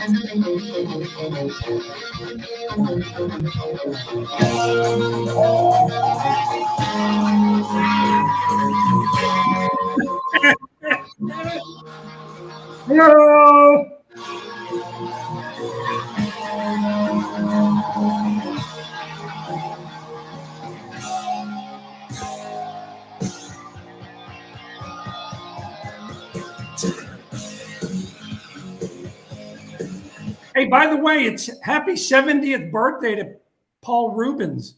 Hello. Hey, by the way, it's happy 70th birthday to Paul Rubens.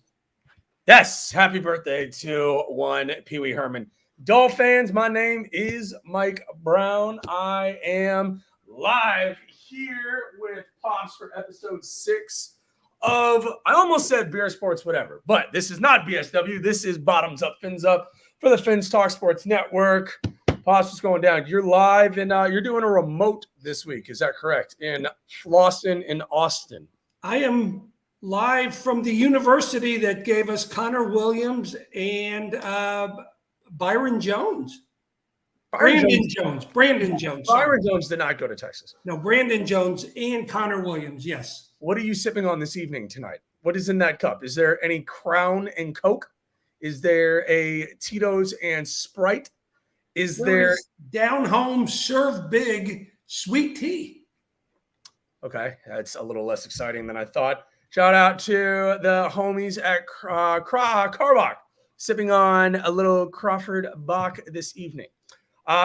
Yes, happy birthday to one Pee Wee Herman. Dolphins, my name is Mike Brown. I am live here with Pops for episode 6 of, I almost said Beer Sports Whatever, but this is not BSW. This is Bottoms Up, Fins Up for the Fins Talk Sports Network. Pops, what's going down? You're live and you're doing a remote this week. Is that correct? In Floston in Austin. I am live from the university that gave us Connor Williams and Byron Jones. Brandon Jones. Byron Jones did not go to Texas. No, Brandon Jones and Connor Williams, yes. What are you sipping on this evening tonight? What is in that cup? Is there any Crown and Coke? Is there a Tito's and Sprite? Is there down home, serve big, sweet tea? Okay, that's a little less exciting than I thought. Shout out to the homies at Carbach, sipping on a little Crawford Bach this evening.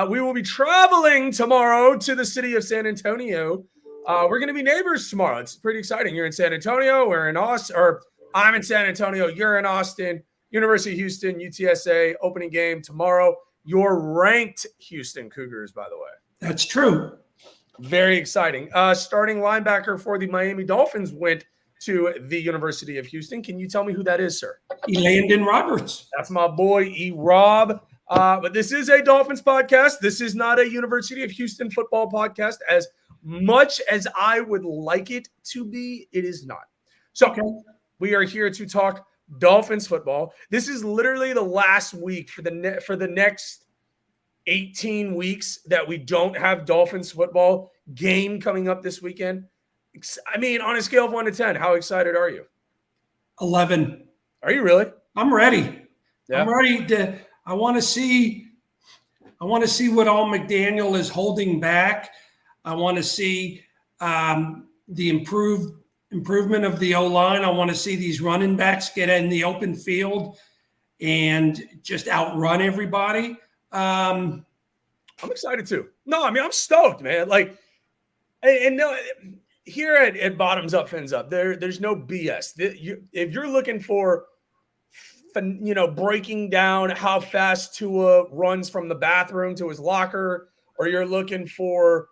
We will be traveling tomorrow to the city of San Antonio. We're going to be neighbors tomorrow. It's pretty exciting. You're in San Antonio. We're in Austin, or I'm in San Antonio. You're in Austin. University of Houston, UTSA, opening game tomorrow. You're ranked Houston Cougars, by the way. That's true. Very exciting. Starting linebacker for the Miami Dolphins went to the University of Houston. Can you tell me who that is, sir? Landon Roberts. That's my boy, E-Rob. But this is a Dolphins podcast. This is not a University of Houston football podcast. As much as I would like it to be, it is not. So we are here to talk Dolphins football. This is literally the last week for the next 18 weeks that we don't have Dolphins football game coming up this weekend. I mean, on a scale of 1 to 10, how excited are you? 11. Are you really? I'm ready. Yeah. I'm ready to. I want to see what all McDaniel is holding back. I want to see the improvement of the O-line. I want to see these running backs get in the open field and just outrun everybody. I'm excited too. No, I mean, I'm stoked, man. Like, and no, here at Bottoms Up, Fins Up, there's no BS. If you're looking for, breaking down how fast Tua runs from the bathroom to his locker, or you're looking for,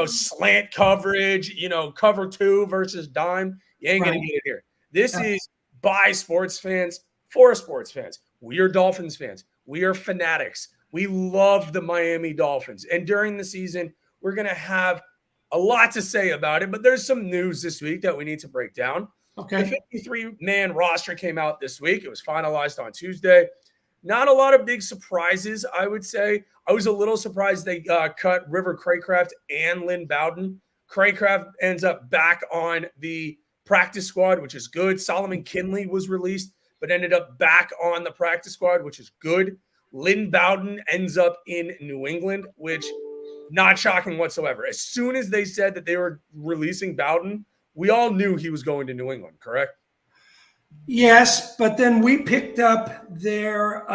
slant coverage, cover 2 versus dime, you ain't going to get it here. This is by sports fans, for sports fans. We are Dolphins fans. We are fanatics. We love the Miami Dolphins. And during the season, we're going to have a lot to say about it, but there's some news this week that we need to break down. Okay. The 53-man roster came out this week. It was finalized on Tuesday. Not a lot of big surprises, I would say. I was a little surprised they cut River Craycraft and Lynn Bowden. Craycraft ends up back on the practice squad, which is good. Solomon Kinley was released, but ended up back on the practice squad, which is good. Lynn Bowden ends up in New England, which not shocking whatsoever. As soon as they said that they were releasing Bowden, we all knew he was going to New England, correct? Yes, but then we picked up their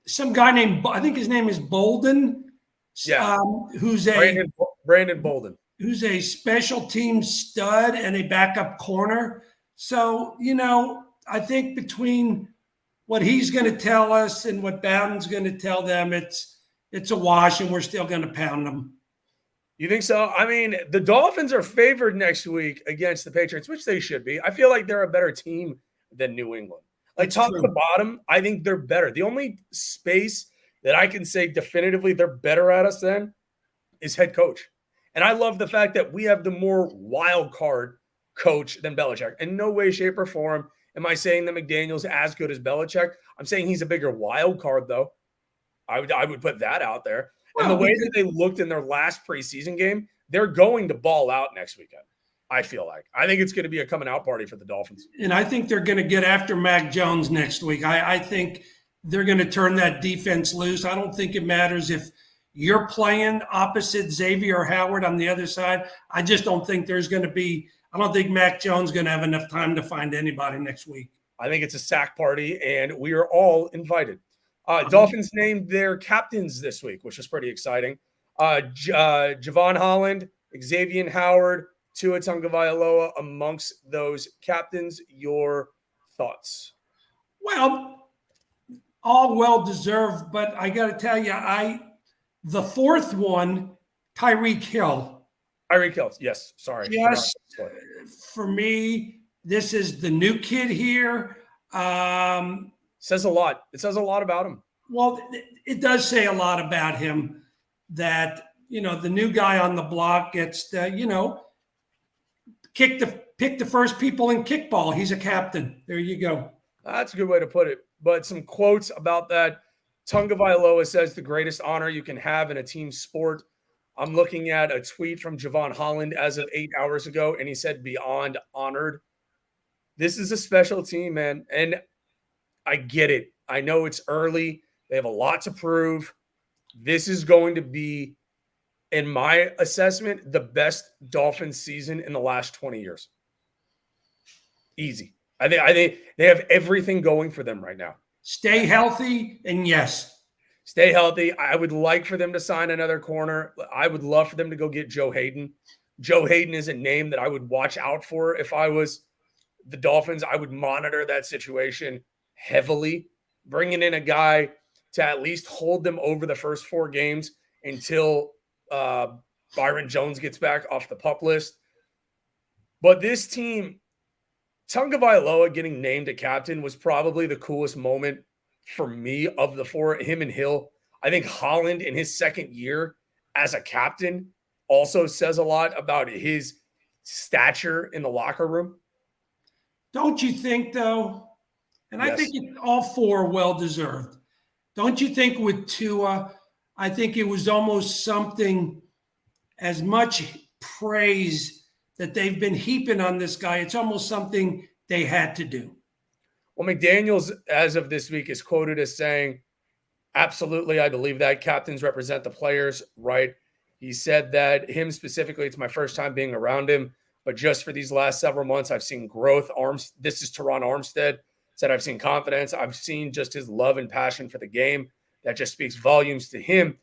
some guy named, I think his name is Bolden. Yeah. Who's Brandon Bolden. Who's a special team stud and a backup corner. So, I think between what he's going to tell us and what Bowden's going to tell them, it's a wash, and we're still going to pound them. You think so? I mean, the Dolphins are favored next week against the Patriots, which they should be. I feel like they're a better team than New England. Like, top to bottom, I think they're better. The only space that I can say definitively they're better at us than is head coach. And I love the fact that we have the more wild card coach than Belichick. In no way, shape, or form am I saying that McDaniel's as good as Belichick. I'm saying he's a bigger wild card, though. I would put that out there. And the way that they looked in their last preseason game, they're going to ball out next weekend. I feel like. I think it's going to be a coming out party for the Dolphins. And I think they're going to get after Mac Jones next week. I think they're going to turn that defense loose. I don't think it matters if you're playing opposite Xavier Howard on the other side. I just don't think there's going to be – I don't think Mac Jones is going to have enough time to find anybody next week. I think it's a sack party, and we are all invited. Dolphins named their captains this week, which is pretty exciting. Javon Holland, Xavier Howard, Tua Tagovailoa amongst those captains. Your thoughts? Well, all well-deserved, but I got to tell you, the fourth one, Tyreek Hill. Tyreek Hill, yes. Sorry. Yes, for me, this is the new kid here. Says a lot. It says a lot about him. Well, it does say a lot about him that, the new guy on the block gets to, pick the first people in kickball. He's a captain. There you go. That's a good way to put it. But some quotes about that. Tagovailoa says the greatest honor you can have in a team sport. I'm looking at a tweet from Javon Holland as of 8 hours ago, and he said beyond honored. This is a special team, man. And I get it. I know it's early. They have a lot to prove. This is going to be, in my assessment, the best Dolphins season in the last 20 years. Easy. I think they have everything going for them right now. Stay healthy, and yes. Stay healthy. I would like for them to sign another corner. I would love for them to go get Joe Hayden. Joe Hayden is a name that I would watch out for if I was the Dolphins. I would monitor that situation heavily, bringing in a guy to at least hold them over the first 4 games until Byron Jones gets back off the PUP list. But this team, Tagovailoa getting named a captain was probably the coolest moment for me of the 4, him and Hill. I think Holland in his second year as a captain also says a lot about his stature in the locker room. Don't you think, though? And Yes. I think all 4 well-deserved. Don't you think with Tua, I think it was almost something, as much praise that they've been heaping on this guy, it's almost something they had to do. Well, McDaniels, as of this week, is quoted as saying, absolutely, I believe that captains represent the players, right? He said that him specifically, it's my first time being around him, but just for these last several months, I've seen growth. This is Teron Armstead, said I've seen confidence. I've seen just his love and passion for the game. That just speaks volumes to him.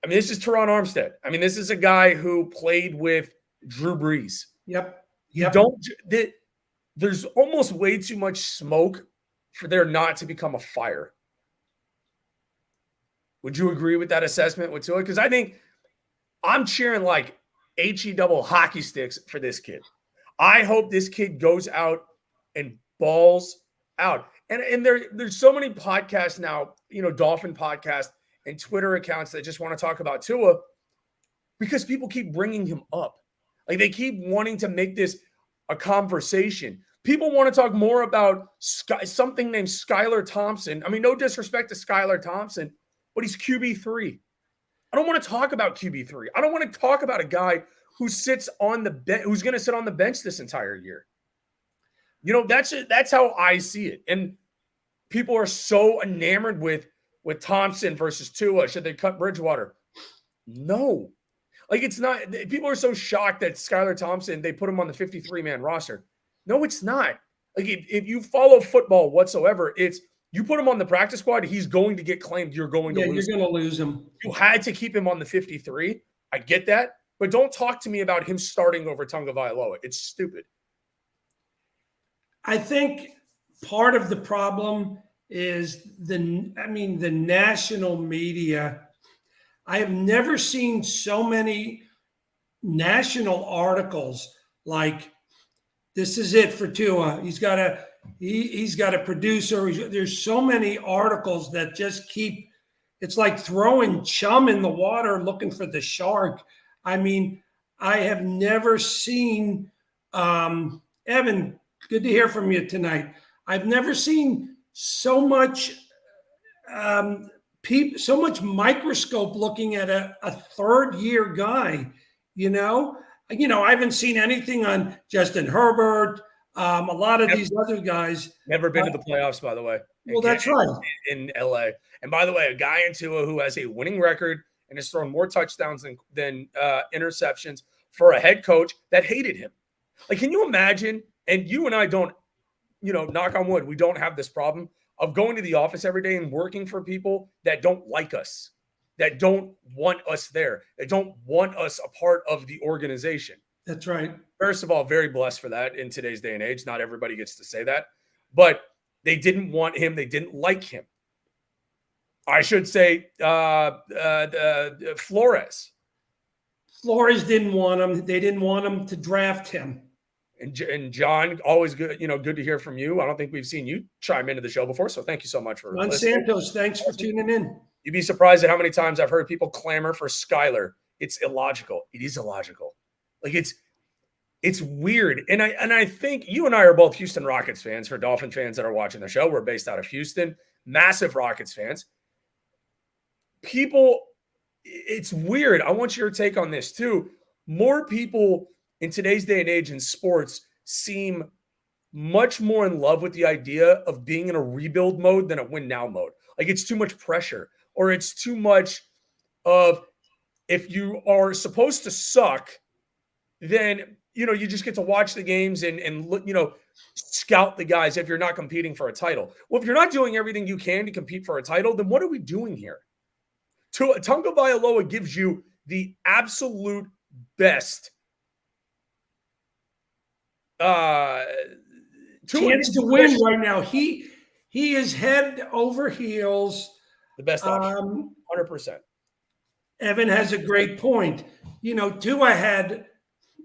I mean, this is Teron Armstead. I mean, this is a guy who played with Drew Brees. Yep. There's almost way too much smoke for there not to become a fire. Would you agree with that assessment with Tua? Because I think I'm cheering like HE double hockey sticks for this kid. I hope this kid goes out and balls out. And there's so many podcasts now, Dolphin podcasts and Twitter accounts that just want to talk about Tua because people keep bringing him up. Like they keep wanting to make this a conversation. People want to talk more about something named Skylar Thompson. I mean, no disrespect to Skylar Thompson, but he's QB3. I don't want to talk about QB3. I don't want to talk about a guy who sits on the bench, who's going to sit on the bench this entire year. That's how I see it. And people are so enamored with Thompson versus Tua. Should they cut Bridgewater? No. Like it's not. People are so shocked that Skylar Thompson, they put him on the 53-man roster. No, it's not. Like if you follow football whatsoever, it's you put him on the practice squad, he's going to get claimed. You're going to lose. You're going to lose him. You had to keep him on the 53. I get that, but don't talk to me about him starting over Tagovailoa. It's stupid. I think part of the problem is the national media. I have never seen so many national articles like, this is it for Tua. He's got a producer. There's so many articles that just keep, it's like throwing chum in the water looking for the shark. I mean, I have never seen, Evan, good to hear from you tonight. I've never seen so much so much microscope looking at a third-year guy. You know, I haven't seen anything on Justin Herbert. A lot of these other guys. Never been to the playoffs, by the way. Well, that's right. In LA. And by the way, a guy in Tua who has a winning record and has thrown more touchdowns than interceptions for a head coach that hated him. Like, can you imagine? And you and I don't, knock on wood, we don't have this problem of going to the office every day and working for people that don't like us, that don't want us there, that don't want us a part of the organization. That's right. First of all, very blessed for that in today's day and age. Not everybody gets to say that, but they didn't want him. They didn't like him. I should say Flores. Flores didn't want him. They didn't want him to draft him. And John, always good, good to hear from you. I don't think we've seen you chime into the show before, so thank you so much for Ron listening. Santos, thanks for tuning in. You'd be surprised at how many times I've heard people clamor for Skyler. It's illogical. It is illogical. Like, it's weird. And I think you and I are both Houston Rockets fans. For Dolphin fans that are watching the show, we're based out of Houston, massive Rockets fans. People, it's weird. I want your take on this too. More people in today's day and age in sports seem much more in love with the idea of being in a rebuild mode than a win now mode. Like, it's too much pressure, or it's too much of, if you are supposed to suck, then, you just get to watch the games and scout the guys if you're not competing for a title. Well, if you're not doing everything you can to compete for a title, then what are we doing here? Tunga Bailoa gives you the absolute best chance to win right now. He is head over heels. The best option, 100%. Evan has a great point. Tua had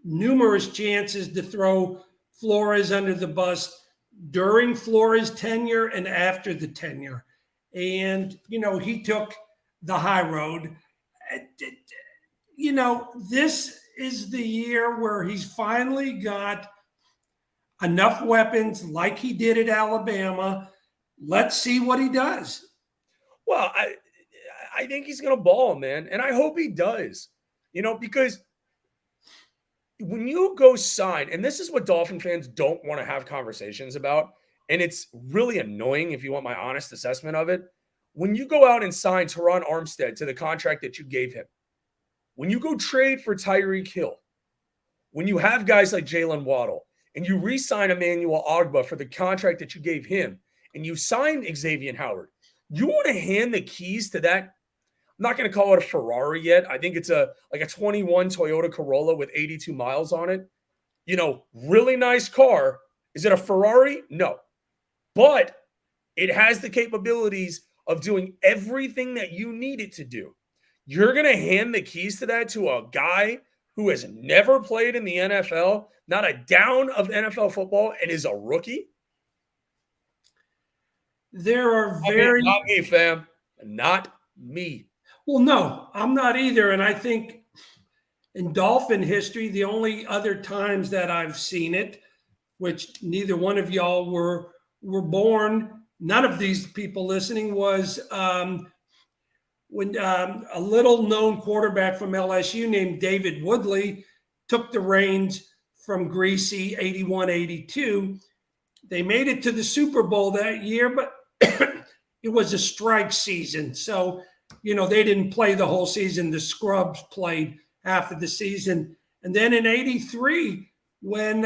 numerous chances to throw Flores under the bus during Flores' tenure and after the tenure. And, he took the high road. This is the year where he's finally got enough weapons like he did at Alabama. Let's see what he does. Well, I think he's going to ball, man. And I hope he does, because when you go sign, and this is what Dolphin fans don't want to have conversations about, and it's really annoying if you want my honest assessment of it. When you go out and sign Teron Armstead to the contract that you gave him, when you go trade for Tyreek Hill, when you have guys like Jalen Waddle, and you re-sign Emmanuel Ogbah for the contract that you gave him, and you sign Xavier Howard, you want to hand the keys to that. I'm not going to call it a Ferrari yet. I think it's a 21 Toyota Corolla with 82 miles on it. Really nice car. Is it a Ferrari? No. But it has the capabilities of doing everything that you need it to do. You're going to hand the keys to that to a guy who has never played in the NFL, not a down of NFL football, and is a rookie? There are very... Not me, fam. Not me. Well, no, I'm not either. And I think in Dolphin history, the only other times that I've seen it, which neither one of y'all were born, none of these people listening, was when a little-known quarterback from LSU named David Woodley took the reins from Greasy 81-82. They made it to the Super Bowl that year, but it was a strike season. So, they didn't play the whole season. The scrubs played half of the season. And then in 83, when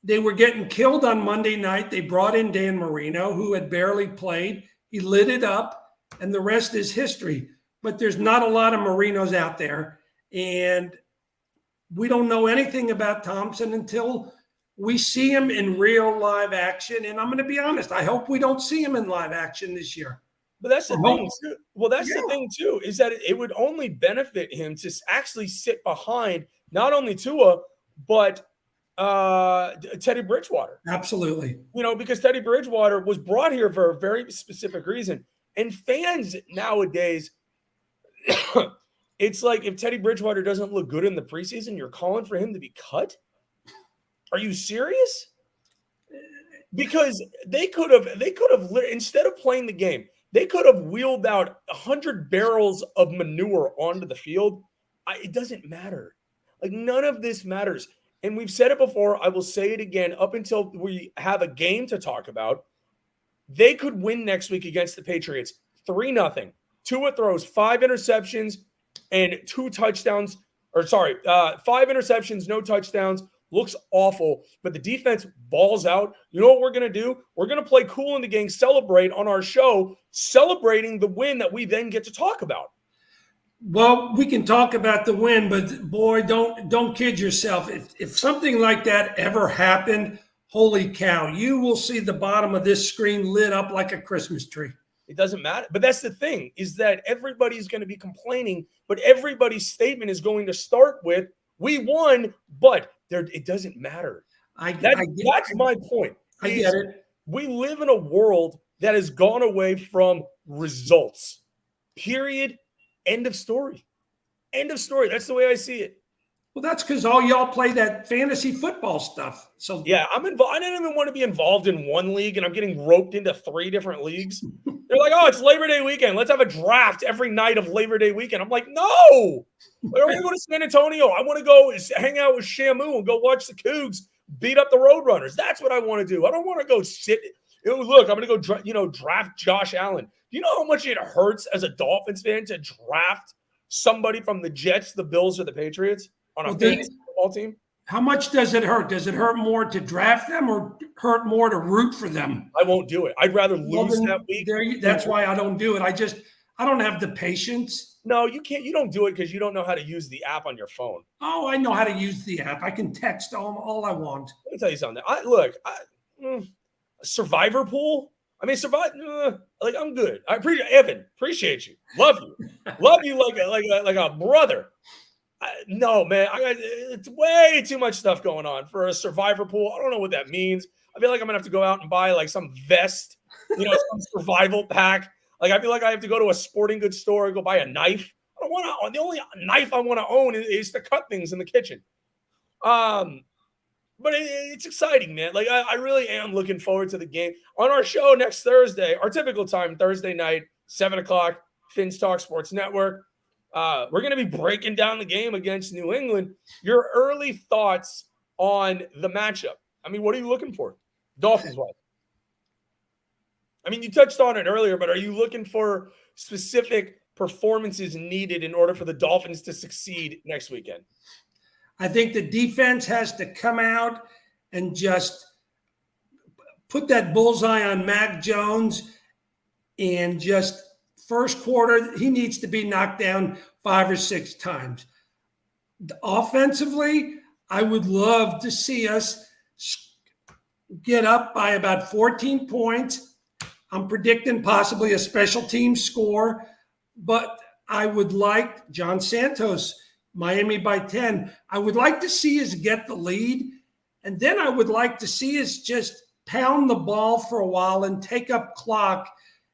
they were getting killed on Monday night, they brought in Dan Marino, who had barely played. He lit it up, and the rest is history. But there's not a lot of Marinos out there. And we don't know anything about Thompson until we see him in real live action. And I'm going to be honest, I hope we don't see him in live action this year. But that's the thing too. Well, that's the thing too, is that it would only benefit him to actually sit behind not only Tua, but Teddy Bridgewater. Absolutely. Because Teddy Bridgewater was brought here for a very specific reason. And fans nowadays, it's like, if Teddy Bridgewater doesn't look good in the preseason, you're calling for him to be cut? Are you serious? Because they could have, instead of playing the game, They could have wheeled out 100 barrels of manure onto the field. It doesn't matter. Like, none of this matters. And we've said it before. I will say it again. Up until we have a game to talk about, they could win next week against the Patriots 3-0. Tua throws 5 interceptions and 2 touchdowns. Or sorry, 5 interceptions, no touchdowns. Looks awful, but the defense balls out. You know what we're going to do? We're going to play Cool in the Gang, celebrate on our show, celebrating the win that we then get to talk about. Well, we can talk about the win, but boy, don't kid yourself. If something like that ever happened, holy cow, you will see the bottom of this screen lit up like a Christmas tree. It doesn't matter. But that's the thing, is that everybody's going to be complaining, but everybody's statement is going to start with, we won, but it doesn't matter. That's my point. I get it. We live in a world that has gone away from results. Period. End of story. End of story. That's the way I see it. Well, that's because all y'all play that fantasy football stuff. So yeah, I'm involved. I didn't even want to be involved in one league, and I'm getting roped into 3 different leagues. They're like, "Oh, it's Labor Day weekend. Let's have a draft every night of Labor Day weekend." I'm like, "No, I want to go to San Antonio. I want to go hang out with Shamu and go watch the Cougs beat up the Roadrunners. That's what I want to do. I don't want to go sit. Look, I'm going to go, draft Josh Allen. Do you know how much it hurts as a Dolphins fan to draft somebody from the Jets, the Bills, or the Patriots on a fantasy football team? How much does it hurt? Does it hurt more to draft them or hurt more to root for them? I won't do it. I'd rather lose that week. That's why I don't do it. I don't have the patience. No, you can't. You don't do it because you don't know how to use the app on your phone. Oh, I know how to use the app. I can text all I want. Let me tell you something. Survivor pool. I mean, I'm good. I appreciate Evan. Appreciate you. Love you like a brother. No, man, it's way too much stuff going on for a survivor pool. I don't know what that means. I feel like I'm gonna have to go out and buy like some vest, some survival pack. Like, I feel like I have to go to a sporting goods store and go buy a knife. I don't want to. The only knife I want to own is to cut things in the kitchen. But it's exciting, man. Like, I really am looking forward to the game. On our show next Thursday, our typical time, Thursday night, 7:00, Fins Talk Sports Network. We're going to be breaking down the game against New England. Your early thoughts on the matchup. I mean, what are you looking for, Dolphins-wise? I mean, you touched on it earlier, but are you looking for specific performances needed in order for the Dolphins to succeed next weekend? I think the defense has to come out and just put that bullseye on Mac Jones, and just first quarter, he needs to be knocked down 5 or 6 times. Offensively, I would love to see us get up by about 14 points. I'm predicting possibly a special team score, but I would like John Santos, Miami by 10. I would like to see us get the lead, and then I would like to see us just pound the ball for a while and take up clock.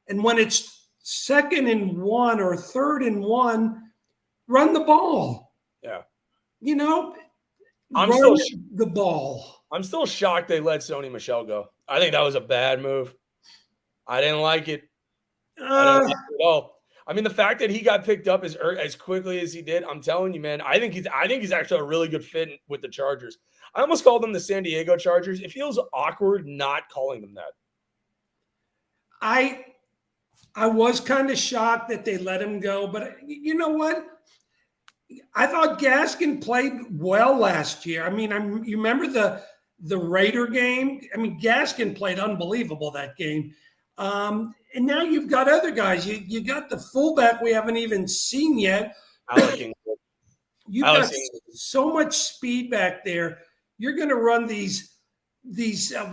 And when it's 2nd and 1 or 3rd and 1, run the ball. Yeah. Run the ball. I'm still shocked they let Sony Michel go. I think that was a bad move. I didn't like it. I didn't like it at all. I mean, the fact that he got picked up as quickly as he did, I'm telling you, man, I think he's actually a really good fit with the Chargers. I almost called them the San Diego Chargers. It feels awkward not calling them that. I was kind of shocked that they let him go, but you know what? I thought Gaskin played well last year. I mean, you remember the Raider game? I mean, Gaskin played unbelievable that game. And now you've got other guys. You got the fullback we haven't even seen yet. You've got so much speed back there. You're going to run these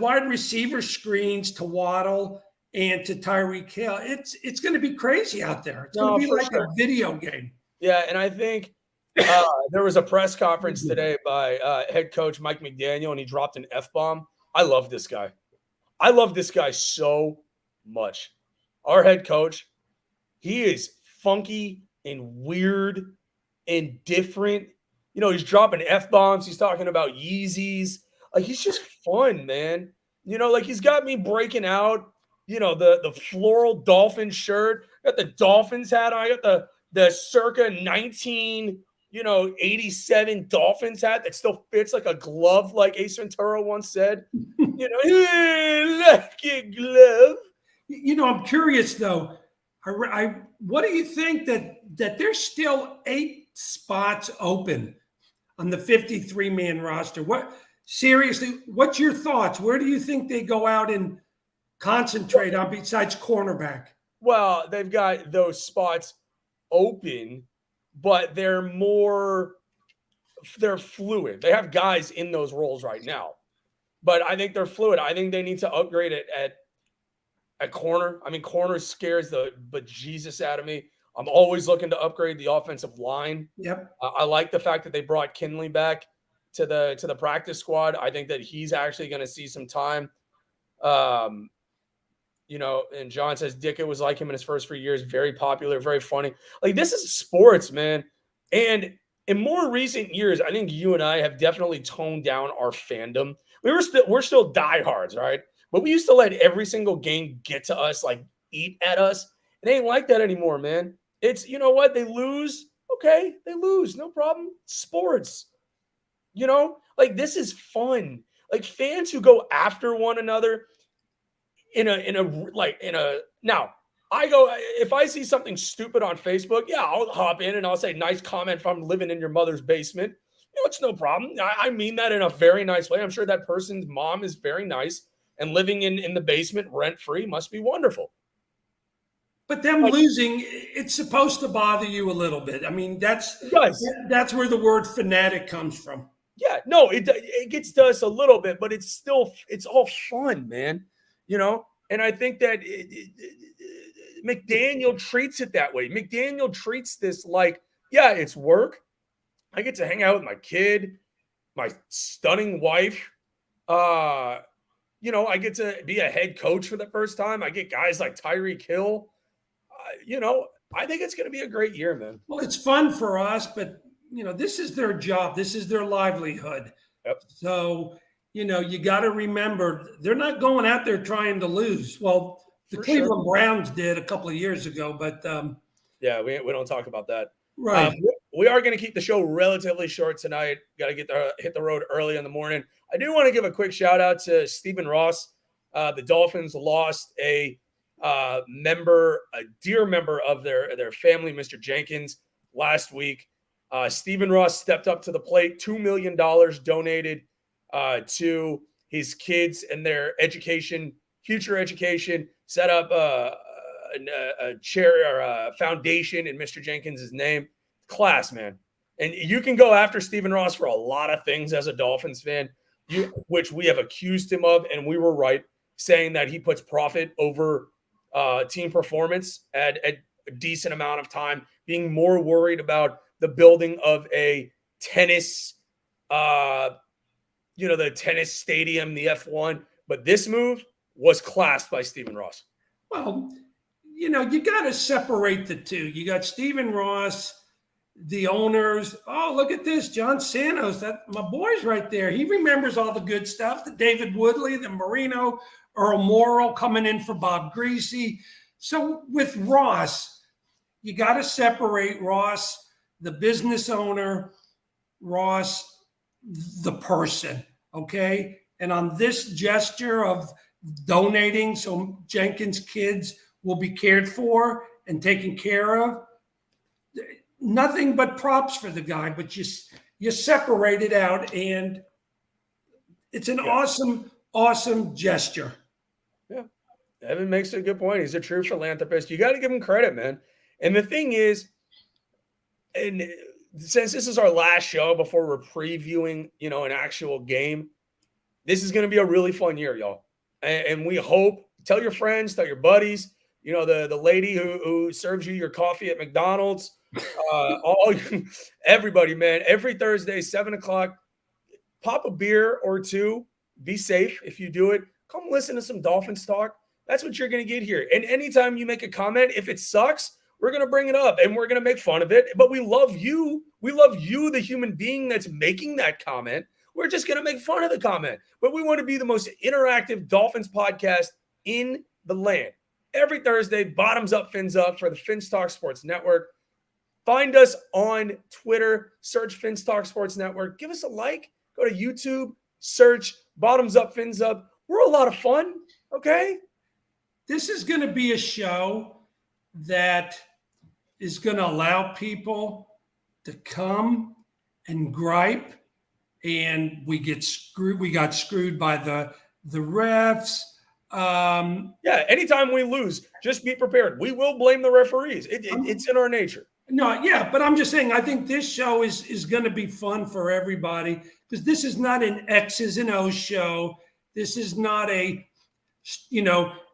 wide receiver screens to Waddle and to Tyreek Hill. It's going to be crazy out there. It's going to be like a video game. Yeah, and I think there was a press conference today by head coach Mike McDaniel, and he dropped an F-bomb. I love this guy. I love this guy so much. Our head coach, he is funky and weird and different. He's dropping F-bombs. He's talking about Yeezys. Like, he's just fun, man. Like, he's got me breaking out the floral dolphin shirt. I got the Dolphins hat on. I got the circa 87 Dolphins hat that still fits like a glove, like Ace Ventura once said. Hey, like a glove. I'm curious though. What do you think that there's still 8 spots open on the 53-man roster? Seriously, what's your thoughts? Where do you think they go out and concentrate on besides cornerback? Well, they've got those spots open, but they're fluid. They have guys in those roles right now, but I think they're fluid. I think they need to upgrade it at corner. I mean, corner scares the bejesus out of me. I'm always looking to upgrade the offensive line. Yep. I like the fact that they brought Kinley back to the practice squad. I think that he's actually going to see some time. And John says Dickett was like him in his first 3 years. Very popular, very funny. Like, this is sports, man. And in more recent years, I think you and I have definitely toned down our fandom. We're still diehards, right? But we used to let every single game get to us, like eat at us. It ain't like that anymore, man. It's, you know what? They lose. Okay, they lose. No problem. Sports. Like, this is fun. Like, fans who go after one another now if I see something stupid on Facebook, yeah, I'll hop in and I'll say, nice comment from living in your mother's basement. It's no problem. I mean that in a very nice way. I'm sure that person's mom is very nice, and living in the basement rent-free must be wonderful. But them losing, it's supposed to bother you a little bit. I mean, that's where the word fanatic comes from. Yeah, no, it gets to us a little bit, but it's all fun, man. And I think that McDaniel treats it that way. McDaniel treats this like, yeah, it's work. I get to hang out with my kid, my stunning wife. I get to be a head coach for the first time. I get guys like Tyreek Hill. I think it's going to be a great year, man. Well, it's fun for us, but, this is their job. This is their livelihood. Yep. So, you got to remember, they're not going out there trying to lose. Well, the Cleveland Browns did a couple of years ago, but yeah, we don't talk about that. Right. We are going to keep the show relatively short tonight. Got to hit the road early in the morning. I do want to give a quick shout out to Stephen Ross. The Dolphins lost a dear member of their family, Mr. Jenkins, last week. Stephen Ross stepped up to the plate. $2 million donated to his kids and their future education. Set up a chair or a foundation in Mr. Jenkins' name. Class, man. And you can go after Stephen Ross for a lot of things as a Dolphins fan, which we have accused him of, and we were right, saying that he puts profit over team performance at a decent amount of time, being more worried about the building of a tennis, the tennis stadium, the F1. But this move was classed by Stephen Ross. Well, you got to separate the two. You got Stephen Ross, the owners. Oh, look at this, John Santos. That my boy's right there. He remembers all the good stuff. The David Woodley, the Marino, Earl Morrall coming in for Bob Greasy. So with Ross, you got to separate Ross, the business owner, Ross, the person. Okay. And on this gesture of donating so Jenkins' kids will be cared for and taken care of, nothing but props for the guy, but you separate it out, and it's an awesome gesture. Yeah. Evan makes a good point. He's a true philanthropist. You got to give him credit, man. And the thing is, and since this is our last show before we're previewing, an actual game, this is going to be a really fun year, y'all. And we hope, tell your friends, tell your buddies, the lady who serves you your coffee at McDonald's, everybody, man, every Thursday, 7:00, pop a beer or two, be safe. If you do it, come listen to some Dolphins talk. That's what you're going to get here. And anytime you make a comment, if it sucks, we're going to bring it up and we're going to make fun of it. But we love you. We love you, the human being that's making that comment. We're just going to make fun of the comment. But we want to be the most interactive Dolphins podcast in the land. Every Thursday, Bottoms Up, Fins Up for the Fins Talk Sports Network. Find us on Twitter, search Fins Talk Sports Network. Give us a like. Go to YouTube, search Bottoms Up, Fins Up. We're a lot of fun, okay? This is going to be a show that is going to allow people to come and gripe, and we get screwed. We got screwed by the refs. Yeah, anytime we lose, just be prepared. We will blame the referees. It's in our nature. No, yeah, but I'm just saying, I think this show is going to be fun for everybody, because this is not an X's and O's show. This is not a,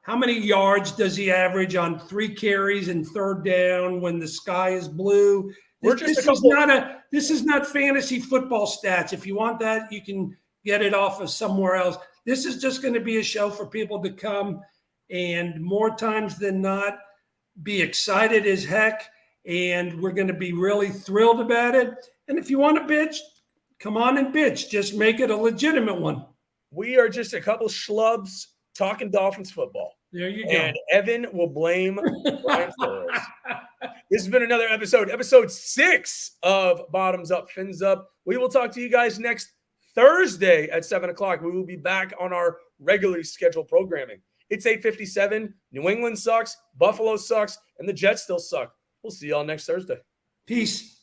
how many yards does he average on 3 carries and 3rd down when the sky is blue? This is not fantasy football stats. If you want that, you can get it off of somewhere else. This is just going to be a show for people to come and more times than not be excited as heck. And we're going to be really thrilled about it. And if you want to bitch, come on and bitch. Just make it a legitimate one. We are just a couple schlubs talking Dolphins football. There you go. And Evan will blame Brian Flores. This has been another episode 6 of Bottoms Up, Fins Up. We will talk to you guys next Thursday at 7 o'clock. We will be back on our regularly scheduled programming. It's 8:57. New England sucks. Buffalo sucks. And the Jets still suck. We'll see y'all next Thursday. Peace.